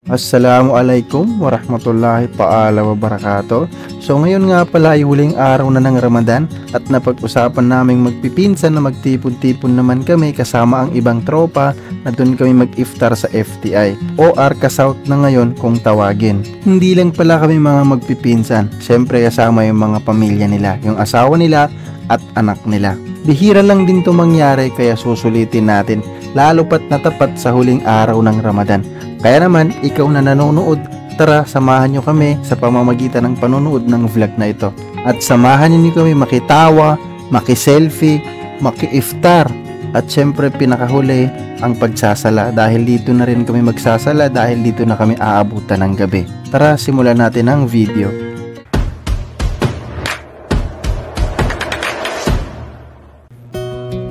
Assalamualaikum warahmatullahi ta'ala wabarakatuh. So ngayon nga pala ay huling araw na ng Ramadan at napag-usapan naming magpipinsan na magtipon-tipon naman kami kasama ang ibang tropa na doon kami mag-iftar sa FTI o Arca South na ngayon kung tawagin. Hindi lang pala kami mga magpipinsan, syempre kasama yung mga pamilya nila, yung asawa nila at anak nila. Bihira lang din to mangyari kaya susulitin natin lalo pat natapat sa huling araw ng Ramadan. Kaya naman, ikaw na nanonood, tara samahan nyo kami sa pamamagitan ng panonood ng vlog na ito. At samahan nyo kami makitawa, makiselfie, maki-iftar. At syempre pinakahuli ang pagsasala dahil dito na rin kami magsasala dahil dito na kami aabutan ng gabi. Tara simulan natin ang video.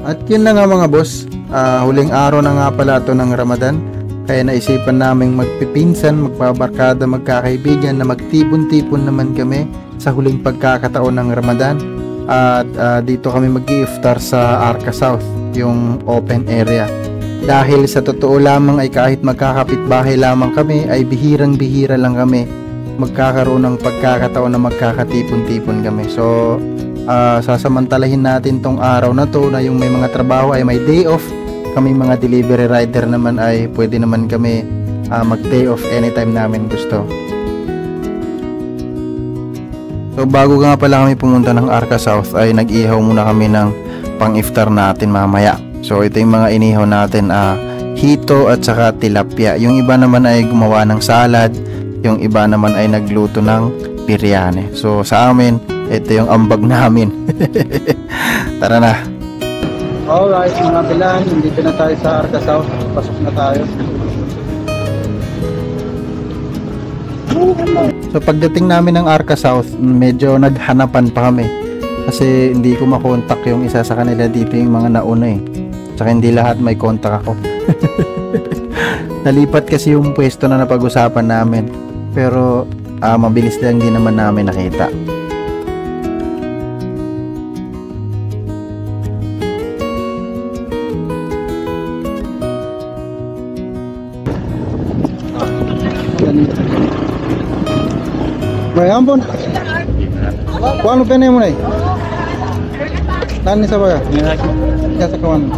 At yun na nga mga boss, huling araw na nga pala ito ng Ramadan. Kaya naisipan naming magpipinsan, magbabarkada, magkakaibigan na magtipon-tipon naman kami sa huling pagkakataon ng Ramadan. At dito kami mag-iftar sa Arca South, yung open area. Dahil sa totoo lamang ay kahit magkakapitbahay lamang kami ay bihirang-bihira lang kami magkakaroon ng pagkakataon na magkakatipon-tipon kami. So sasamantalahin natin tong araw na to na yung may mga trabaho ay may day off. Kami mga delivery rider naman ay pwede naman kami mag-day off anytime namin gusto. So bago nga pala kami pumunta ng Arca South ay nag-ihaw muna kami ng pang-iftar natin mamaya. So ito yung mga inihaw natin, hito at saka tilapia. Yung iba naman ay gumawa ng salad, yung iba naman ay nagluto ng biryani. So sa amin, ito yung ambag namin. Tara na. Alright mga bilan, dito na tayo sa Arca South. Pasok na tayo. So pagdating namin ng Arca South, medyo naghanapan pa kami. Kasi hindi ko makontak yung isa sa kanila dito, yung mga nauna eh. Tsaka hindi lahat may kontak ako. Nalipat kasi yung pwesto na napag-usapan namin. Pero mabilis lang din naman namin nakita. May ampun. Kuan lupa nih mulai. Tani siapa ya? Ya sekawan.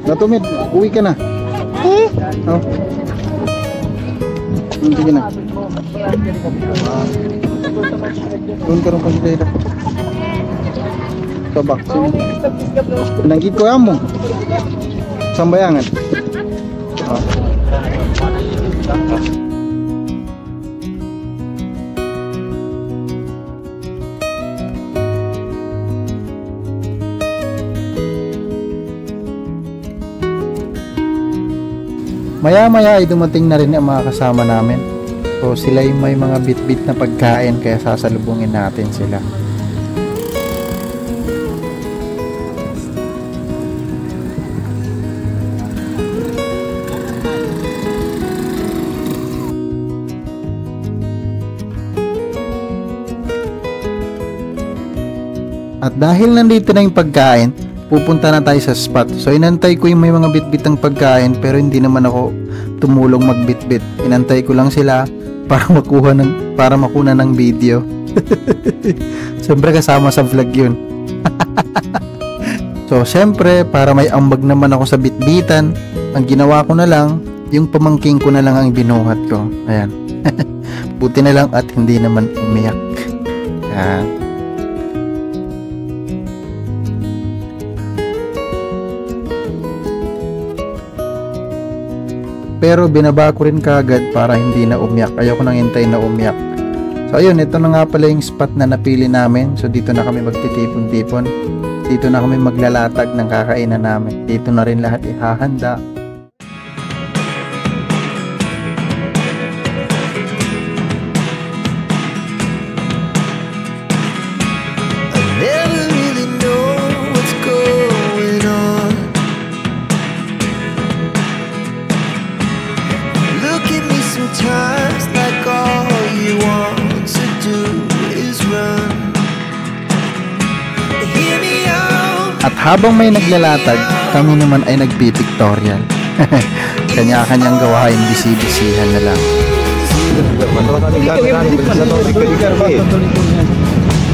Natumit, uwi ka na. Oh. Sige na. Doon ka rin pag-play. Coba sini. Pinanggit ko yan mo. Sambayangan. Oh. Maya-maya ay dumating na rin ang mga kasama namin. So sila yung may mga bit-bit na pagkain kaya sasalubungin natin sila. At dahil nandito na yung pagkain, pupunta na tayo sa spot. So inantay ko yung may mga bit-bit ng pagkain pero hindi naman ako tumulong magbit-bit. Inantay ko lang sila para makuna ng video. Siyempre kasama sa vlog yun. So siyempre para may ambag naman ako sa bit-bitan, ang ginawa ko na lang, yung pamangking ko na lang ang binuhat ko. Ayan. Buti na lang at hindi naman umiyak. Ayan. Pero binaba ko rin kaagad para hindi na umiyak. Ayoko nang hintay na umiyak. So ayun, ito na nga pala yung spot na napili namin. So dito na kami magtitipon-tipon. Dito na kami maglalatag ng kakainan namin. Dito na rin lahat ihahanda. At habang may naglalatag, kami naman ay nagpipictorial. Kanya-kanyang gawain, bisi-bisihan na lang.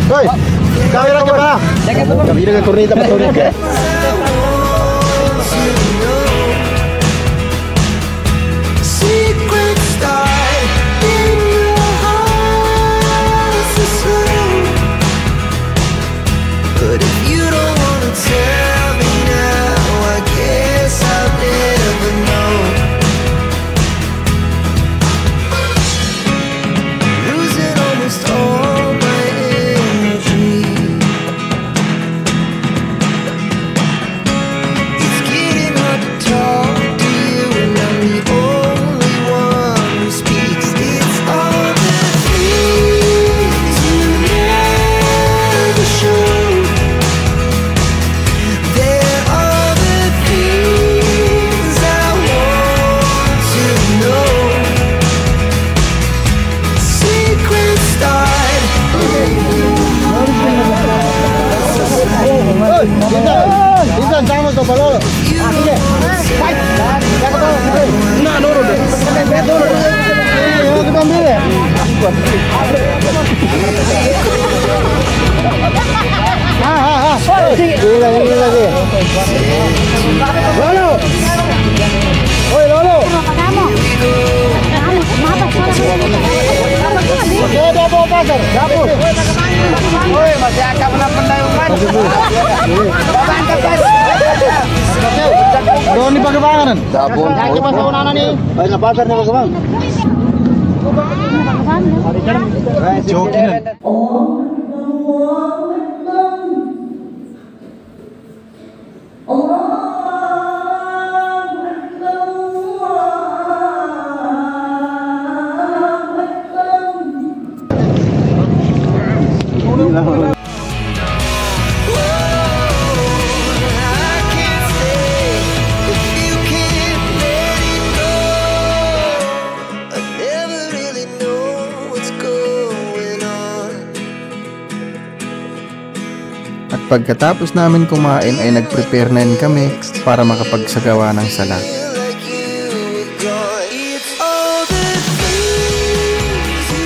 Hoy, kamera ka ba? Kami na korneta pa tuloy ka. But if you don't wanna tell me now, I guess I'll never know. Losing almost all my energy. It's getting hard to talk to you, and I'm the only one who speaks. It's all the things you never show. There are the things I want to know. Secrets start. Insan, sama to palo. Sige. Fight. Na, no, no. Yo, kita ambil. Gila lagi. Lolo. Oi, Lolo. Ada apa pasar? Dapur. Oi, masih akan pendayungan. Doon ni pagkabangan. Dapur. Kaki pasar unanan ni. Ay, na pasar ni pagkabang. Jokin. I can't stay if you can't let it go. I never really know what's going on. At pagkatapos namin kumain ay nag-prepare na rin kami para makapagsagawa ng sala. Feel like you were gone. It's all the things you